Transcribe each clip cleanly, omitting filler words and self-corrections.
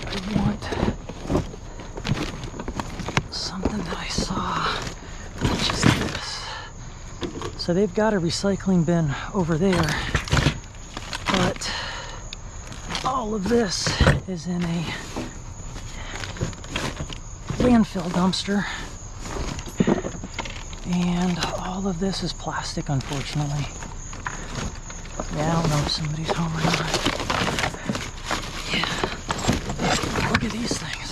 I want something that I saw, which is this. So they've got a recycling bin over there, but all of this is in a landfill dumpster, and all of this is plastic, unfortunately. Yeah, I don't know if somebody's home or not. Yeah, look at these things.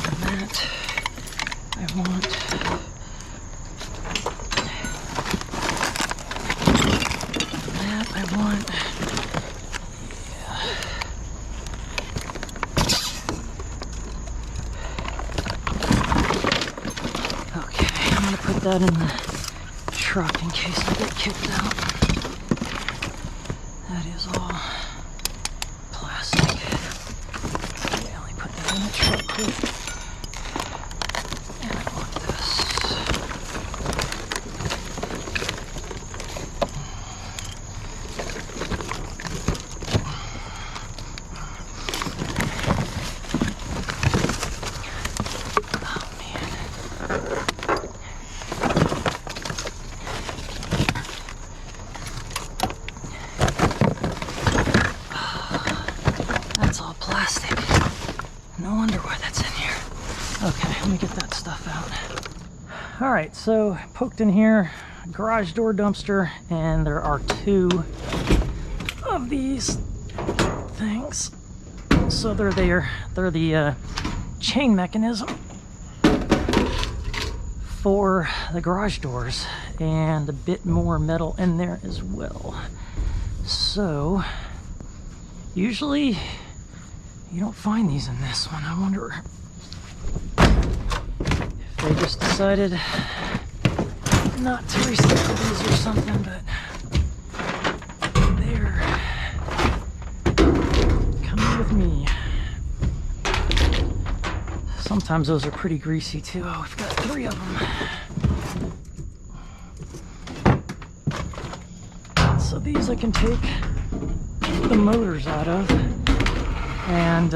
And that I want. That I want. Put that in the truck in case I get kicked out. That is all plastic. Okay, let me put that in the truck quick. And I want this. No wonder why that's in here. Okay, let me get that stuff out. All right, so poked in here, garage door dumpster, and there are two of these things. So they're there. They're the chain mechanism for the garage doors, and a bit more metal in there as well. So usually you don't find these in this one. I wonder if they just decided not to recycle these or something, but they're coming with me. Sometimes those are pretty greasy too. Oh, we've got 3 of them. So these I can take the motors out of and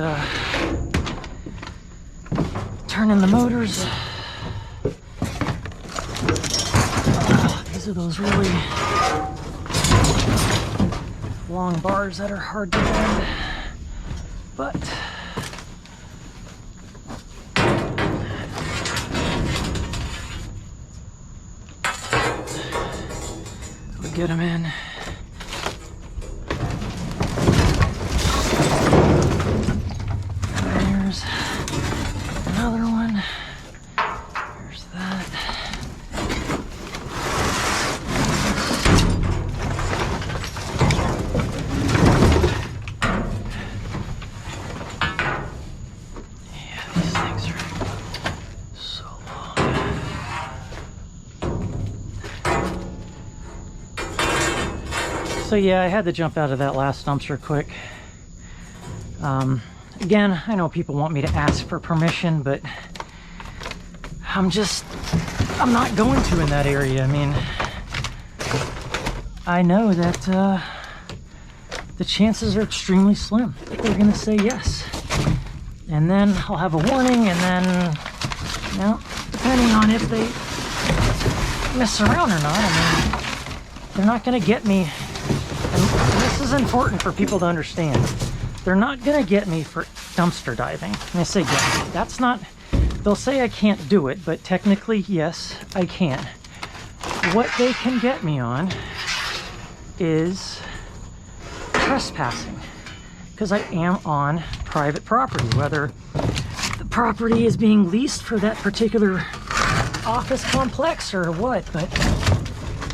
turn in the motors. These are those really long bars that are hard to bend, but we'll get them in. Another one. There's that. Yeah, these things are so long. So yeah, I had to jump out of that last dumpster quick. Again, I know people want me to ask for permission, but I'm not going to in that area. I mean, I know that the chances are extremely slim that they're going to say yes. And then I'll have a warning, and then, you know, depending on if they mess around or not, I mean, they're not going to get me. And this is important for people to understand. They're not going to get me for dumpster diving. And I say get me. That's not, they'll say I can't do it, but technically, yes, I can. What they can get me on is trespassing, because I am on private property, whether the property is being leased for that particular office complex or what, but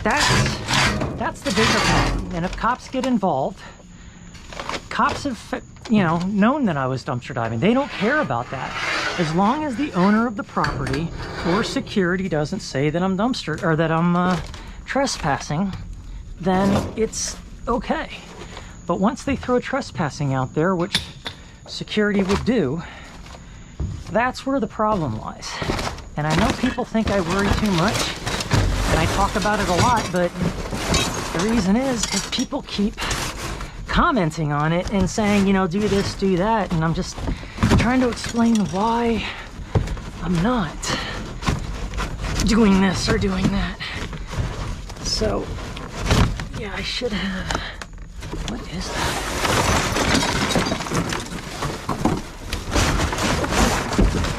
that's the bigger problem. And if cops get involved, cops have, you know, known that I was dumpster diving. They don't care about that. As long as the owner of the property or security doesn't say that I'm dumpster or that I'm trespassing, then it's okay. But once they throw trespassing out there, which security would do, that's where the problem lies. And I know people think I worry too much, and I talk about it a lot, but The reason is because people keep commenting on it and saying, you know, do this, do that, and I'm just trying to explain why I'm not doing this or doing that. So yeah, I should have. What is that?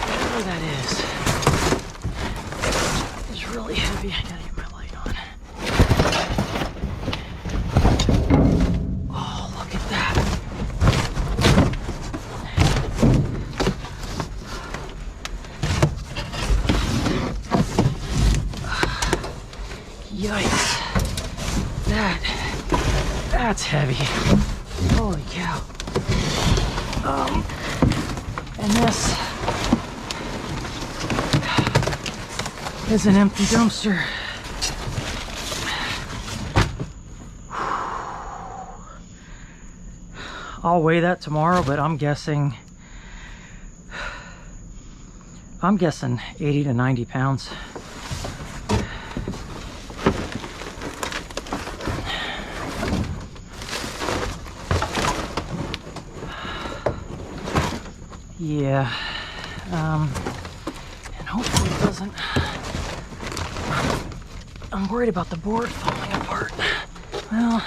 Whatever that is. It's really heavy. I gotta get my light on. Oh, look at that. Yikes. That's heavy. Holy cow. And this is an empty dumpster. I'll weigh that tomorrow, but I'm guessing 80 to 90 pounds. Yeah, and hopefully it doesn't. I'm worried about the board falling apart. Well,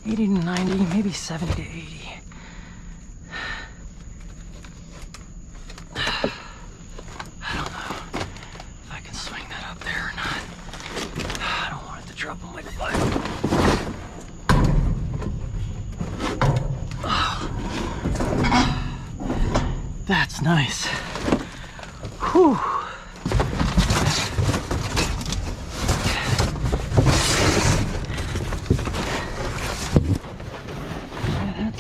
80 to 90, maybe 70 to 80. I don't know if I can swing that up there or not. I don't want it to drop on my foot. That's nice. Whew. Yeah,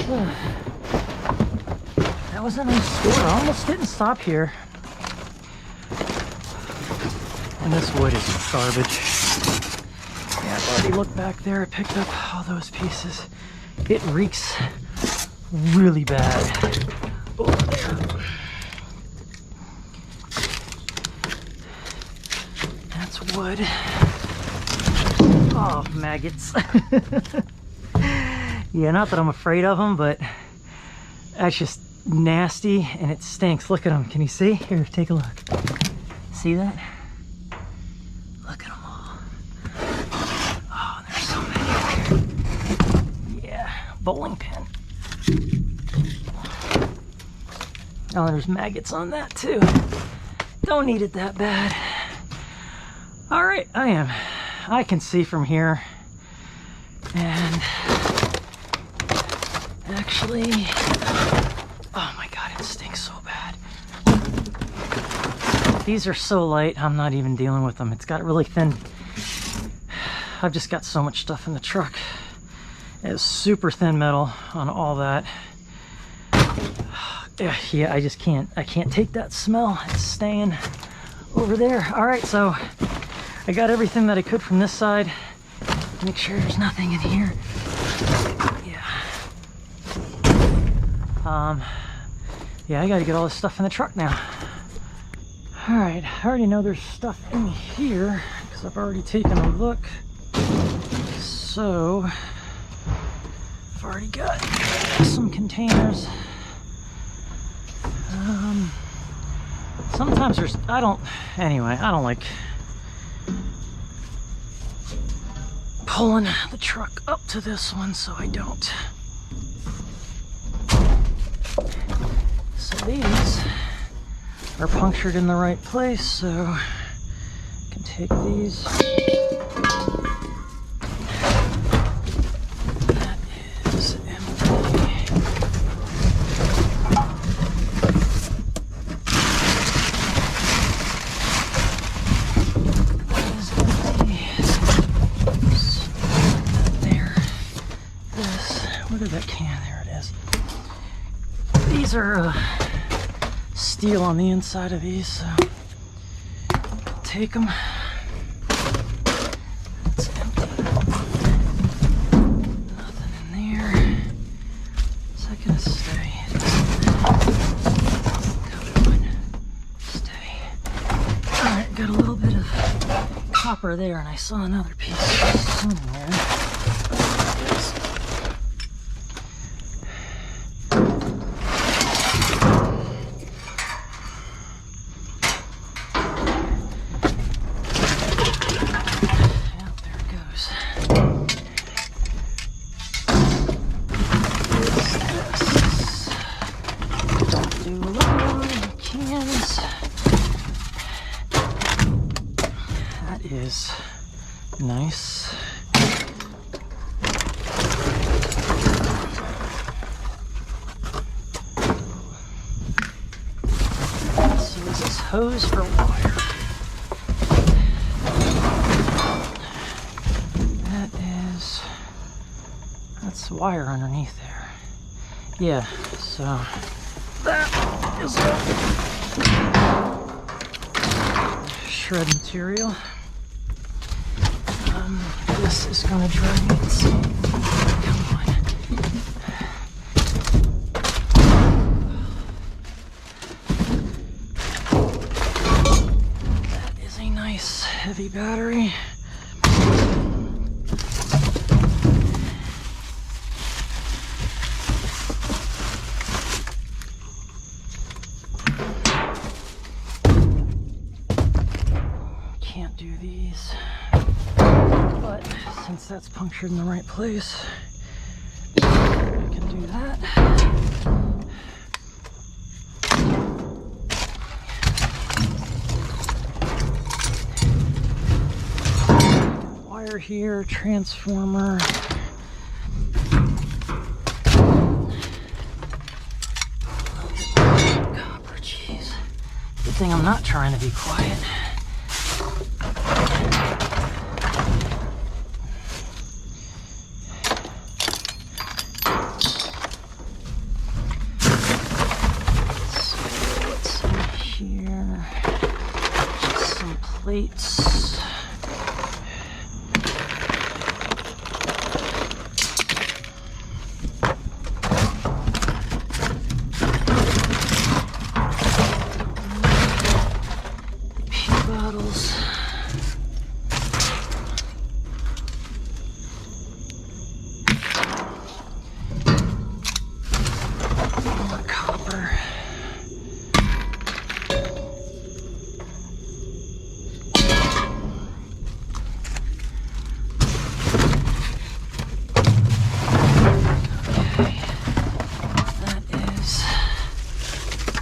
that was a nice score. I almost didn't stop here. And this wood is garbage. Yeah, I've already looked back there. I picked up all those pieces. It reeks really bad. Over there. That's wood. Oh, maggots. Yeah, not that I'm afraid of them, but that's just nasty and it stinks. Look at them. Can you see? Here, take a look. See that? Look at them all. Oh, there's so many here. Yeah, bowling pin. Oh, there's maggots on that too. Don't need it that bad. All right, I can see from here. And actually, oh my God, it stinks so bad. These are so light, I'm not even dealing with them. It's got really thin. I've just got so much stuff in the truck. It's super thin metal on all that. Yeah, I just can't. I can't take that smell. It's staying over there. All right, so I got everything that I could from this side. Make sure there's nothing in here. Yeah, I gotta get all this stuff in the truck now. All right, I already know there's stuff in here because I've already taken a look. So I've already got some containers. Sometimes there's, I don't like pulling the truck up to this one, so I don't. So these are punctured in the right place, so I can take these. That is empty. Where did that can? There it is. These are steel on the inside of these, so I'll take them. It's empty. Nothing in there. Is that gonna stay? Come on. Stay. Alright, got a little bit of copper there, and I saw another piece somewhere. Is nice. So this is hose for wire. That's wire underneath there. Yeah, so that is a shred material. This is going to drive me insane. Come on. That is a nice heavy battery. Can't do these. But since that's punctured in the right place, I can do that. Wire here, transformer. Copper, jeez. Good thing I'm not trying to be quiet. Plates. Pea bottles. More copper.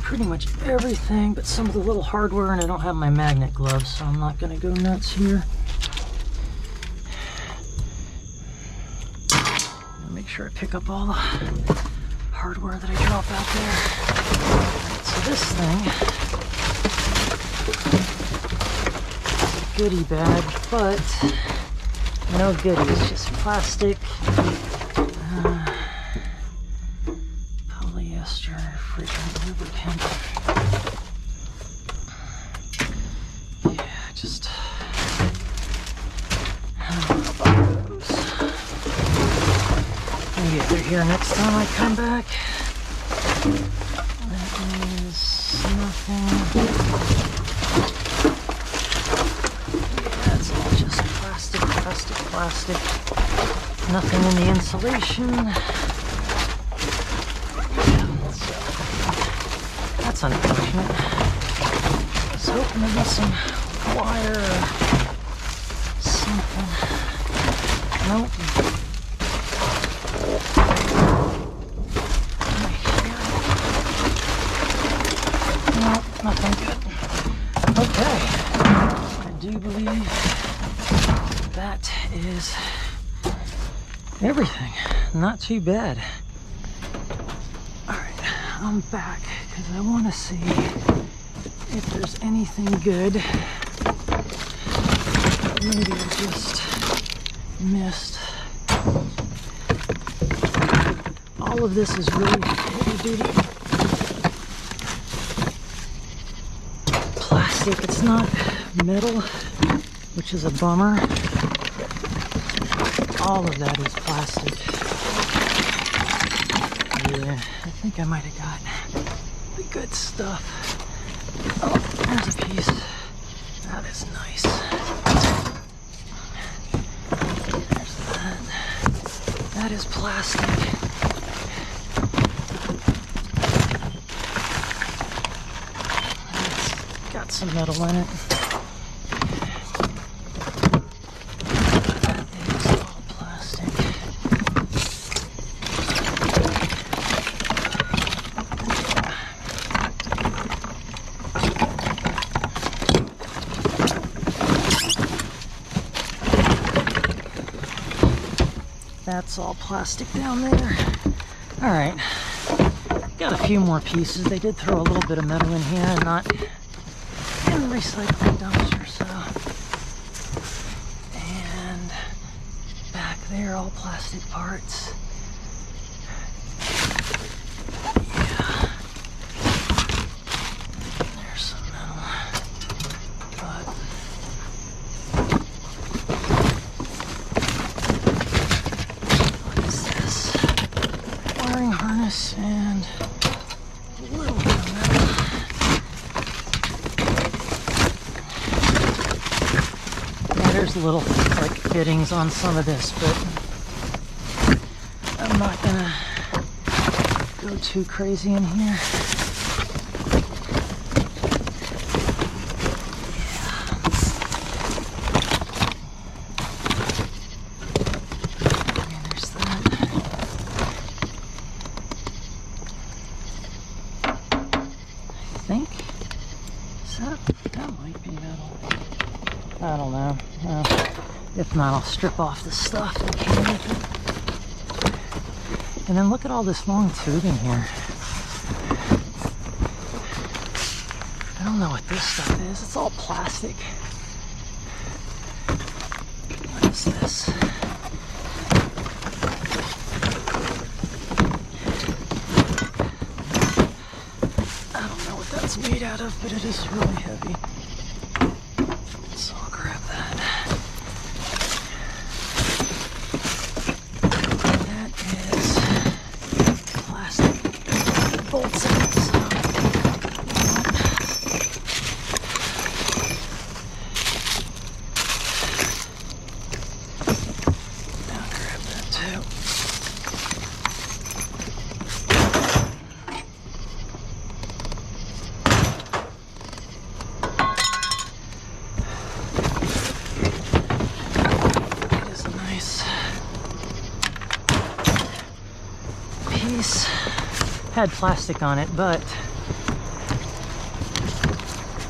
Pretty much everything but some of the little hardware, and I don't have my magnet gloves, so I'm not going to go nuts here. Make sure I pick up all the hardware that I drop out there. Right, so this thing is a goodie bag, but no goodies, just plastic. Polyester refrigerant lubricant. Yeah, just those. Maybe if they're here next time I come back. That is nothing. Yeah, that's all just plastic, plastic, plastic. Nothing in the insulation. That's unfortunate. I was hoping there'd be some wire or something. Nope. Nope, nothing good. Okay. I do believe that is everything. Not too bad. Alright, I'm back. Because I want to see if there's anything good. Maybe I just missed. All of this is really heavy duty plastic. It's not metal, which is a bummer. All of that is plastic. Yeah, I think I might have got the good stuff. Oh, there's a piece. That is nice. There's that. That is plastic. It's got some metal in it. It's all plastic. That's all plastic down there. All right, got a few more pieces. They did throw a little bit of metal in here and not in the recycling dumpster, so. And back there, all plastic parts. Yeah. There's some metal, but harness and a little bit of metal. Yeah, there's little like fittings on some of this, but I'm not gonna go too crazy in here. That might be metal. I don't know. If not, I'll strip off the stuff that came with it. And then look at all this long tubing here. I don't know what this stuff is. It's all plastic. What is this? It's made out of, but it is really heavy. So I'll grab that. That is plastic bolts in it, so I'll grab that too. Had plastic on it, but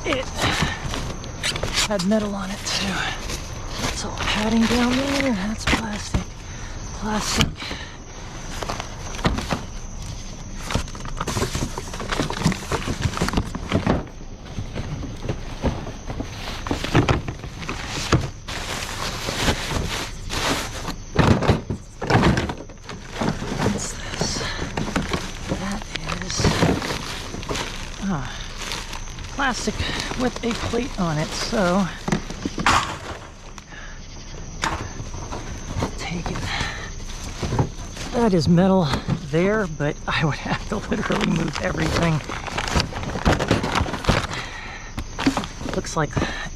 it had metal on it too. It's all padding down there. That's plastic. Plastic. Plastic with a plate on it, so take it. That is metal there, but I would have to literally move everything. Looks like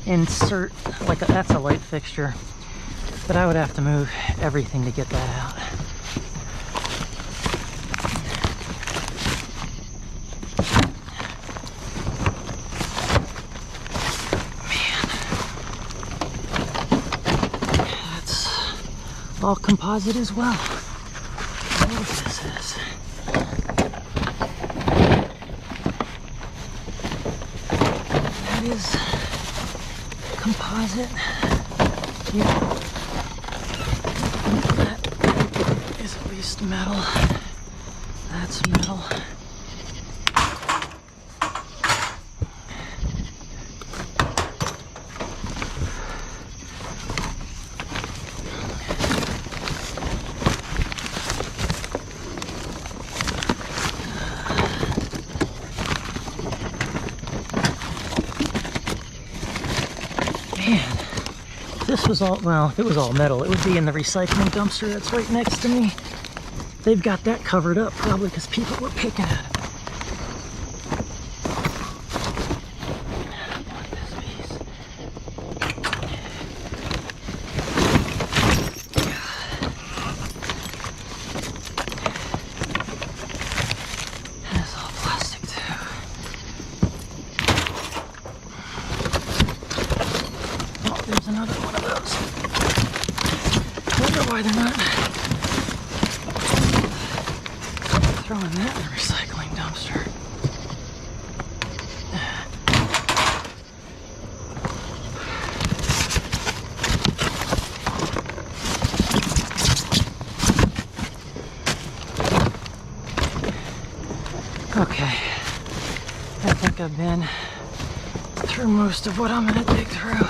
insert, like that's a light fixture, but I would have to move everything to get that out. All composite as well. I don't know what this is. That is composite. Yeah. That is at least metal. That's metal. This was all, well, if it was all metal, it would be in the recycling dumpster that's right next to me. They've got that covered up, probably because people were picking at it. why they're not throwing that in the recycling dumpster. Okay, I think I've been through most of what I'm going to dig through.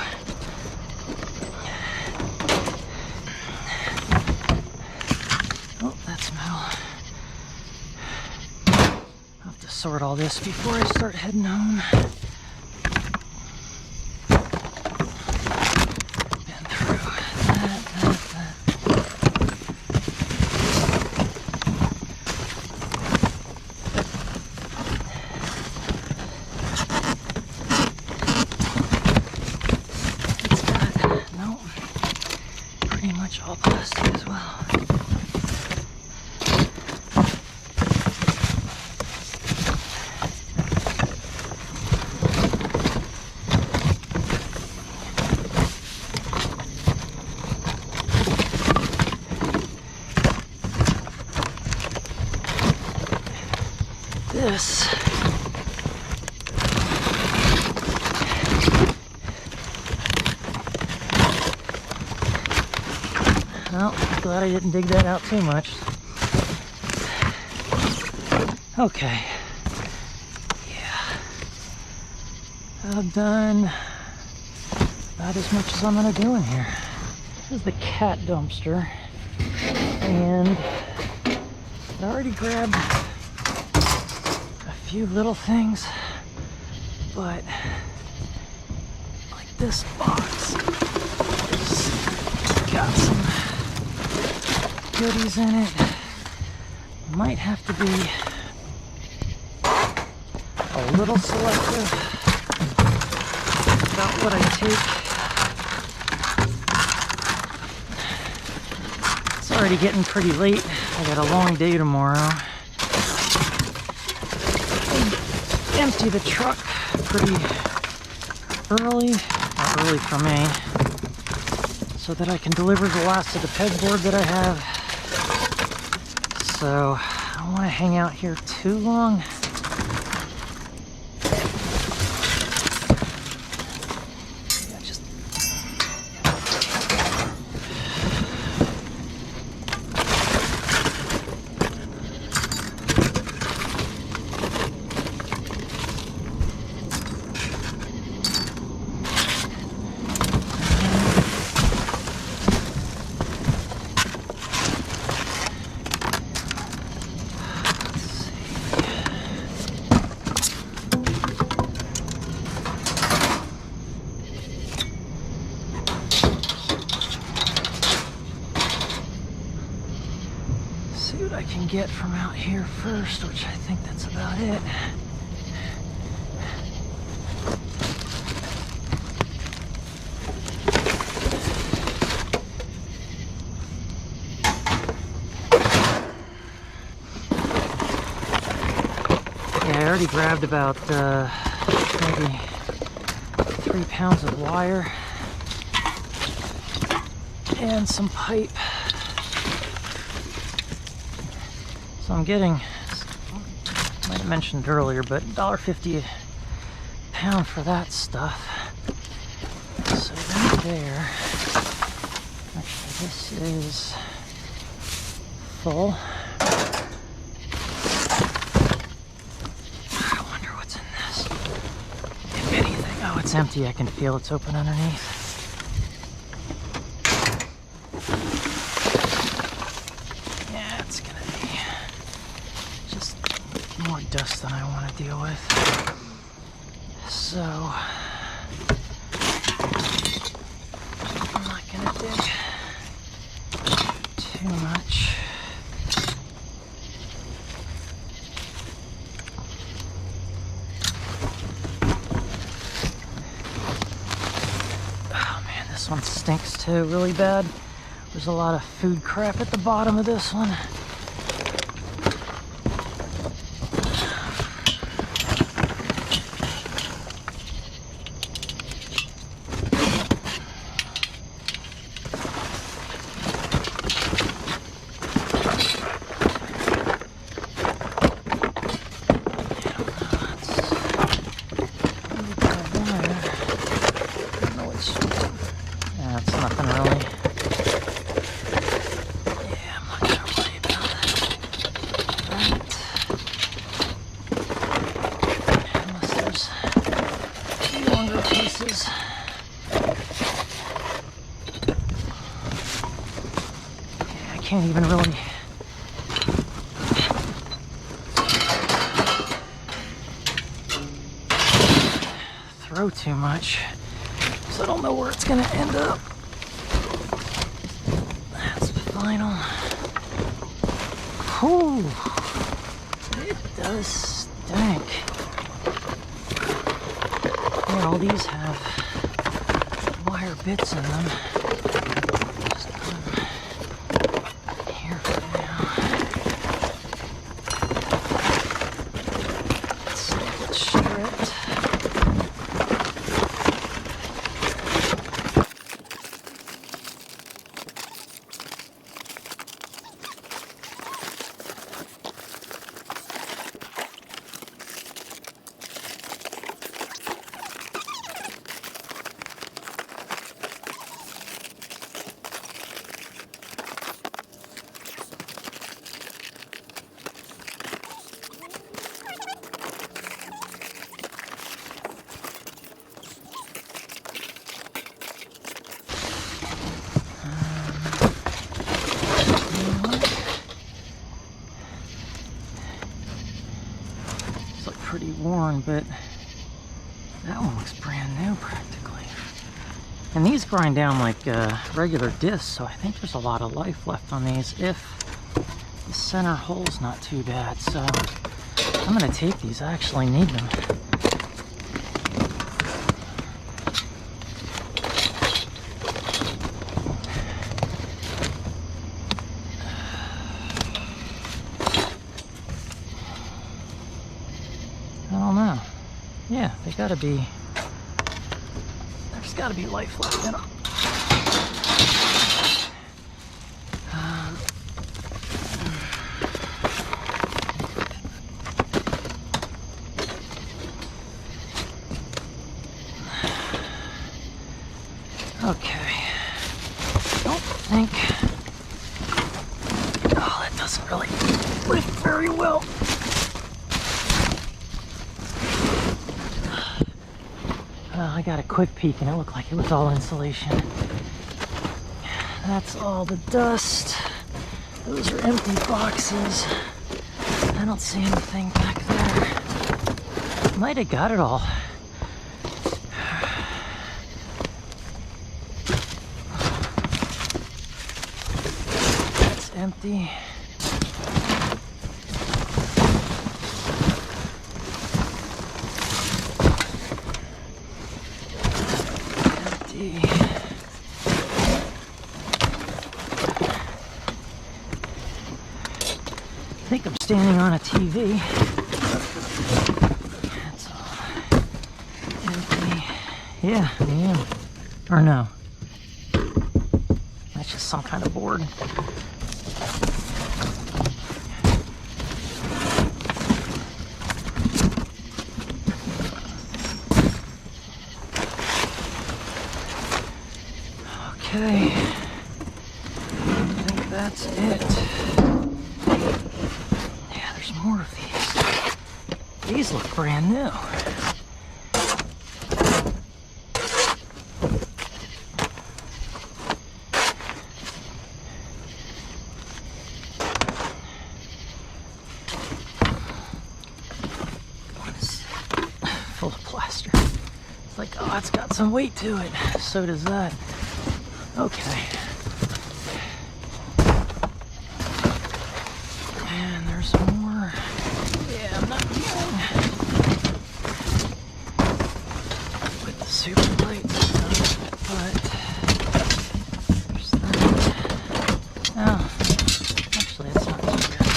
Oh, that's metal. I'll have to sort all this before I start heading home. Been through that. Pretty much all plastic as well. This well, glad I didn't dig that out too much. Okay. Yeah. I've done about as much as I'm gonna do in here. This is the cat dumpster. And I already grabbed a few little things, but like this box has got some goodies in it. Might have to be a little selective about what I take. It's already getting pretty late. I got a long day tomorrow. Empty the truck pretty early, not early for me, so that I can deliver the last of the pegboard that I have. So I don't want to hang out here too long. Yeah, just see what I can get from out here first, which I think that's about it. Yeah, I already grabbed about maybe 3 pounds of wire and some pipe. So I'm getting, I might have mentioned earlier, but $1.50 a pound for that stuff. So right there, actually this is full. I wonder what's in this, if anything. Oh, it's empty. I can feel it's open underneath. More dust than I want to deal with. So I'm not going to dig too much. Oh man, this one stinks too, really bad. There's a lot of food crap at the bottom of this one. can't even really throw too much, so I don't know where it's gonna end up. That's final. Whew, it does stink. Yeah, all these have wire bits in them. Just put them here for now. Let's see if it's stripped. Pretty worn, but that one looks brand new practically. And these grind down like regular discs, so I think there's a lot of life left on these if the center hole's not too bad. So I'm gonna take these. I actually need them. I don't know. Yeah, they gotta be. There's gotta be life left in them. Okay. Don't think. Oh, that doesn't really lift very well. I got a quick peek and it looked like it was all insulation. That's all the dust. Those are empty boxes. I don't see anything back there. Might have got it all. That's empty. I think I'm standing on a TV. That's all empty. Yeah, I am. Or no. That's just some kind of board. Okay. I think that's it. More of these. These look brand new. One is full of plaster. It's like, oh, it's got some weight to it. So does that. Okay. And there's more. Yeah, I'm not dealing with the super light stuff, but there's that. Oh, actually, it's not too bad.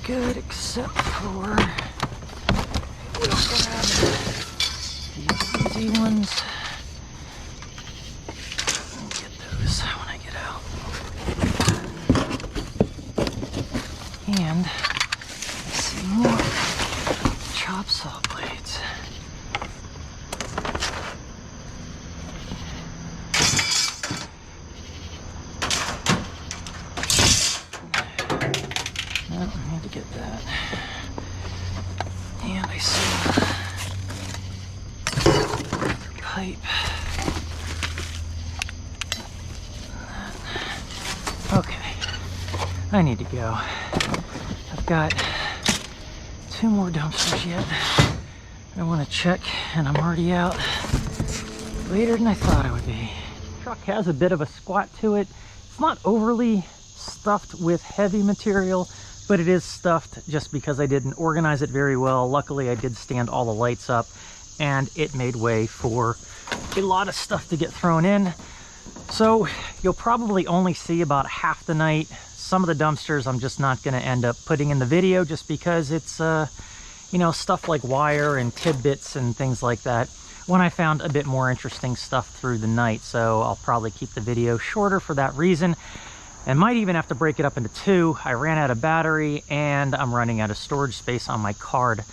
Good, except for we'll grab these easy ones and get those when I get out. And I see more chop saw blades. No, I need to get that. And I see pipe. Okay, I need to go. I've got 2 more dumpsters yet I want to check, and I'm already out later than I thought I would be. The truck has a bit of a squat to it. It's not overly stuffed with heavy material, but it is stuffed just because I didn't organize it very well. Luckily, I did stand all the lights up, and it made way for a lot of stuff to get thrown in. So you'll probably only see about half the night. Some of the dumpsters I'm just not going to end up putting in the video just because it's, you know, stuff like wire and tidbits and things like that, when I found a bit more interesting stuff through the night. So I'll probably keep the video shorter for that reason, and might even have to break it up into 2. I ran out of battery and I'm running out of storage space on my card.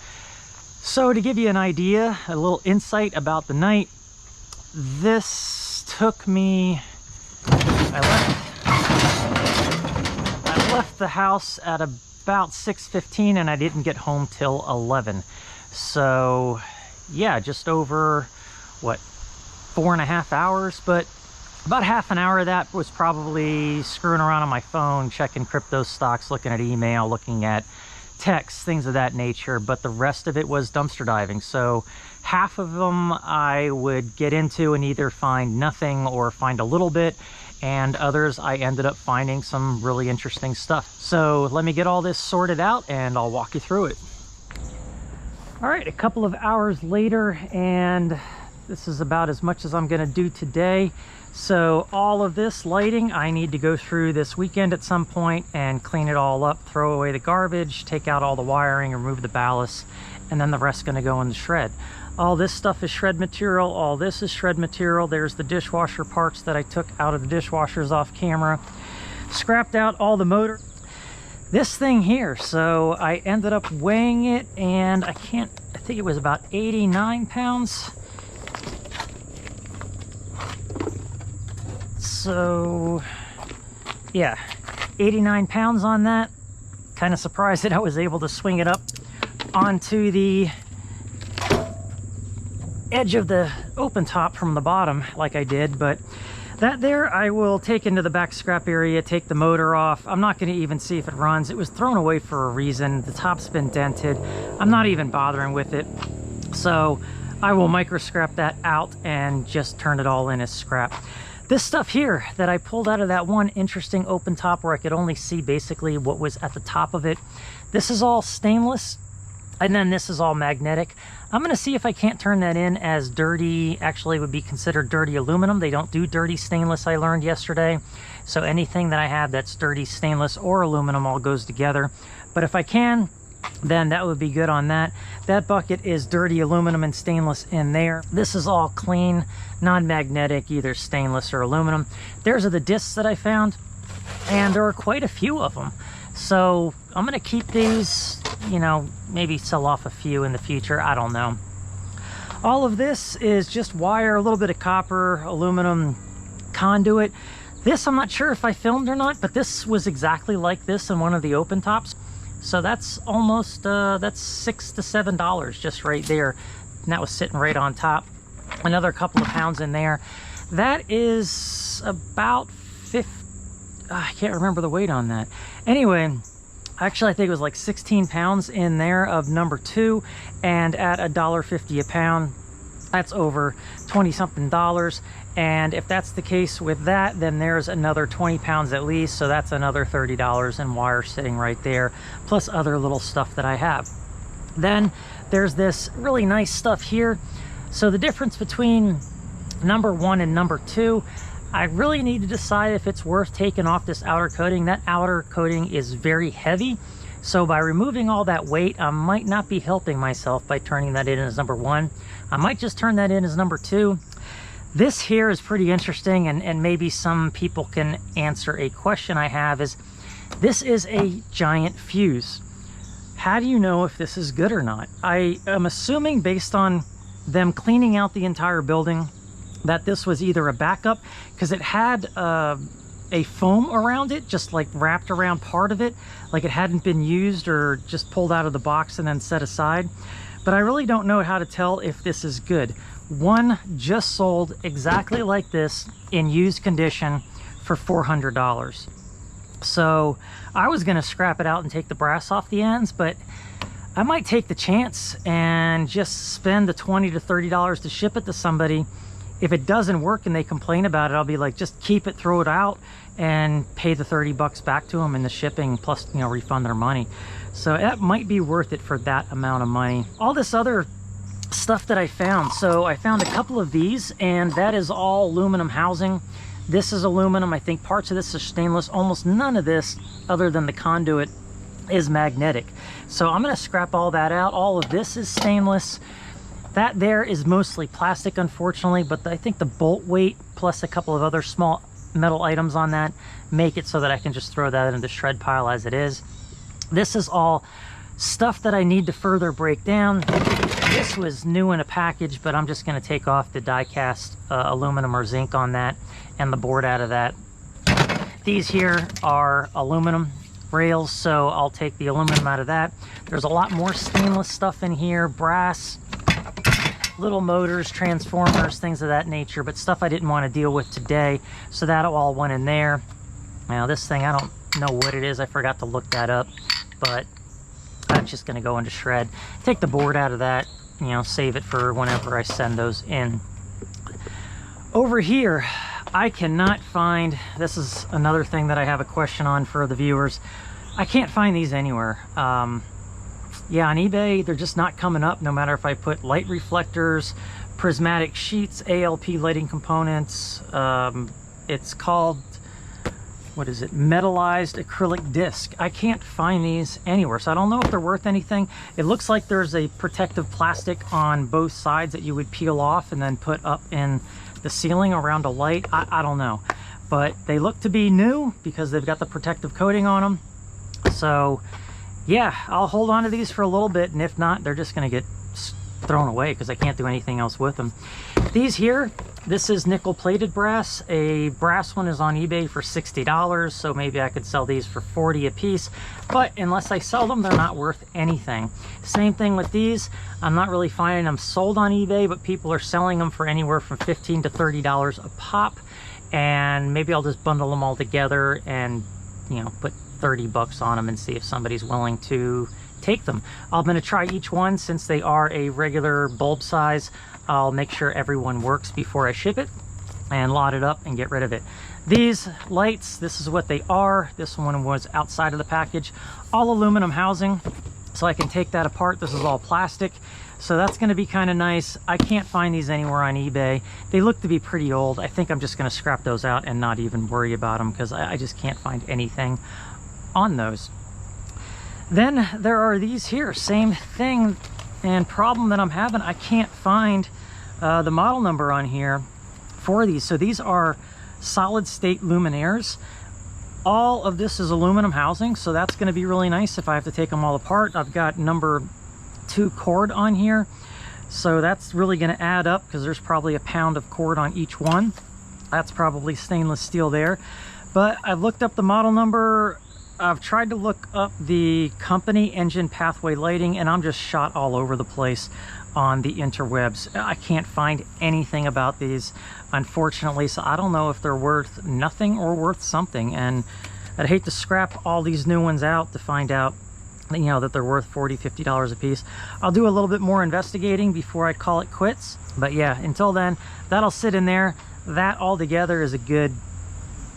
So to give you an idea, a little insight about the night, this took me, I left the house at about 6:15 and I didn't get home till 11. So yeah, just over, what, 4.5 hours, but about half an hour of that was probably screwing around on my phone, checking crypto stocks, looking at email, looking at texts, things of that nature. But the rest of it was dumpster diving. So half of them I would get into and either find nothing or find a little bit, and others I ended up finding some really interesting stuff. So let me get all this sorted out and I'll walk you through it. All right, a couple of hours later, and this is about as much as I'm gonna do today. So all of this lighting I need to go through this weekend at some point and clean it all up, throw away the garbage, take out all the wiring, remove the ballast, and then the rest's gonna go in the shred. All this stuff is shred material, all this is shred material. There's the dishwasher parts that I took out of the dishwashers off camera. Scrapped out all the motor. This thing here, so I ended up weighing it, and I think it was about 89 pounds. So yeah, 89 pounds on that. Kind of surprised that I was able to swing it up onto the edge of the open top from the bottom like I did. But that there I will take into the back scrap area, take the motor off. I'm not going to even see if it runs. It was thrown away for a reason. The top's been dented. I'm not even bothering with it. So I will micro scrap that out and just turn it all in as scrap. This stuff here that I pulled out of that one interesting open top where I could only see basically what was at the top of it, this is all stainless, and then this is all magnetic. I'm going to see if I can't turn that in as dirty, actually would be considered dirty aluminum. They don't do dirty stainless, I learned yesterday. So anything that I have that's dirty stainless or aluminum all goes together. But if I can, then that would be good on that. That bucket is dirty aluminum and stainless in there. This is all clean, non-magnetic, either stainless or aluminum. There's the discs that I found, and there are quite a few of them. So I'm going to keep these, you know, maybe sell off a few in the future. I don't know. All of this is just wire, a little bit of copper, aluminum conduit. This, I'm not sure if I filmed or not, but this was exactly like this in one of the open tops. So that's almost, that's $6 to $7 just right there. And that was sitting right on top. Another couple of pounds in there. That is about 50, I can't remember the weight on that. Anyway, actually I think it was like 16 pounds in there of number 2, and at $1.50 a pound, that's over 20 something dollars. And if that's the case with that, then there's another 20 pounds at least, so that's another $30 in wire sitting right there, plus other little stuff that I have. Then there's this really nice stuff here. So the difference between number 1 and number 2, I really need to decide if it's worth taking off this outer coating. That outer coating is very heavy, so by removing all that weight, I might not be helping myself by turning that in as number 1. I might just turn that in as number 2. This here is pretty interesting, and maybe some people can answer a question I have, is This is a giant fuse. How do you know if this is good or not? I am assuming, based on them cleaning out the entire building, that this was either a backup, because it had a foam around it, just like wrapped around part of it, like it hadn't been used or just pulled out of the box and then set aside. But I really don't know how to tell if this is good. One just sold exactly like this in used condition for $400. So I was going to scrap it out and take the brass off the ends, but I might take the chance and just spend the $20 to $30 to ship it to somebody. If it doesn't work and they complain about it, I'll be like, just keep it, throw it out, and pay the 30 bucks back to them in the shipping, plus, you know, refund their money. So that might be worth it for that amount of money. All this other stuff that I found. So I found a couple of these, and that is all aluminum housing. This is aluminum. I think parts of this are stainless. Almost none of this, other than the conduit, is magnetic. So I'm going to scrap all that out. All of this is stainless. That there is mostly plastic, unfortunately, but I think the bolt weight plus a couple of other small metal items on that make it so that I can just throw that in the shred pile as it is. This is all stuff that I need to further break down. This was new in a package, but I'm just going to take off the die cast aluminum or zinc on that and the board out of that. These here are aluminum rails, so I'll take the aluminum out of that. There's a lot more stainless stuff in here, brass, little motors, transformers, things of that nature, but stuff I didn't want to deal with today, so that all went in there. Now this thing, I don't know what it is. I forgot to look that up, but I'm just going to go into shred. Take the board out of that, you know, save it for whenever I send those in. Over here, I cannot find, this is another thing that I have a question on for the viewers. I can't find these anywhere. Yeah, on eBay, they're just not coming up, no matter if I put light reflectors, prismatic sheets, ALP lighting components. It's called, what is it, metallized acrylic disc. I can't find these anywhere, so I don't know if they're worth anything. It looks like there's a protective plastic on both sides that you would peel off and then put up in the ceiling around a light. I don't know, but they look to be new because they've got the protective coating on them. So yeah, I'll hold on to these for a little bit, and if not, they're just going to get thrown away because I can't do anything else with them. These here, this is nickel plated brass. A brass one is on eBay for $60, so maybe I could sell these for $40 a piece, but unless I sell them, they're not worth anything. Same thing with these. I'm not really finding them sold on eBay, but people are selling them for anywhere from $15 to $30 a pop, and maybe I'll just bundle them all together and, you know, put 30 bucks on them and see if somebody's willing to take them. I'm going to try each one. Since they are a regular bulb size, I'll make sure everyone works before I ship it and lot it up and get rid of it. These lights, this is what they are. This one was outside of the package, all aluminum housing, so I can take that apart. This is all plastic, so that's going to be kind of nice. I can't find these anywhere on eBay. They look to be pretty old. I think I'm just going to scrap those out and not even worry about them because I just can't find anything on those. Then there are these here, same thing and problem that I'm having. I can't find the model number on here for these. So these are solid state luminaires. All of this is aluminum housing, so that's going to be really nice if I have to take them all apart. I've got number 2 cord on here, so that's really going to add up because there's probably a pound of cord on each one. That's probably stainless steel there, but I've looked up the model number. I've tried to look up the company, Engine Pathway Lighting, and I'm just shot all over the place on the interwebs. I can't find anything about these, unfortunately, so I don't know if they're worth nothing or worth something, and I'd hate to scrap all these new ones out to find out, you know, that they're worth $40, $50 a piece. I'll do a little bit more investigating before I call it quits, but yeah, until then, that'll sit in there. That all together is a good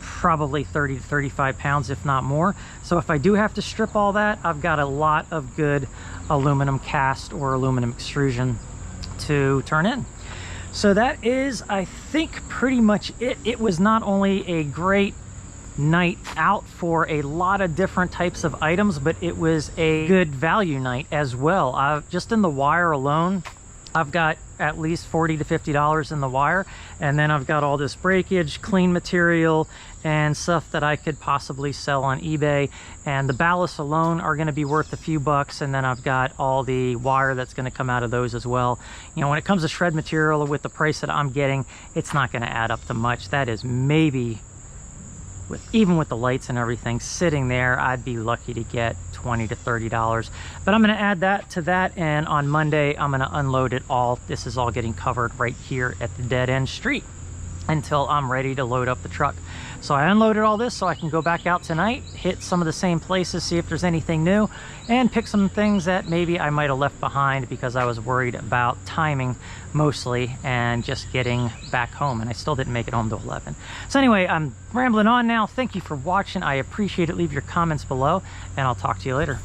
probably 30 to 35 pounds, if not more. So if I do have to strip all that, I've got a lot of good aluminum cast or aluminum extrusion to turn in. So that is, I think, pretty much it. It was not only a great night out for a lot of different types of items, but it was a good value night as well. Just in the wire alone, I've got at least $40 to $50 in the wire, and then I've got all this breakage, clean material, and stuff that I could possibly sell on eBay. And the ballasts alone are going to be worth a few bucks, and then I've got all the wire that's going to come out of those as well. You know, when it comes to shred material with the price that I'm getting, it's not going to add up to much. That is maybe, even with the lights and everything sitting there, I'd be lucky to get $20 to $30. But I'm going to add that to that, and on Monday I'm going to unload it all. This is all getting covered right here at the dead end street until I'm ready to load up the truck. So I unloaded all this so I can go back out tonight, hit some of the same places, see if there's anything new, and pick some things that maybe I might have left behind because I was worried about timing mostly and just getting back home, and I still didn't make it home to 11. So anyway, I'm rambling on now. Thank you for watching. I appreciate it. Leave your comments below, and I'll talk to you later.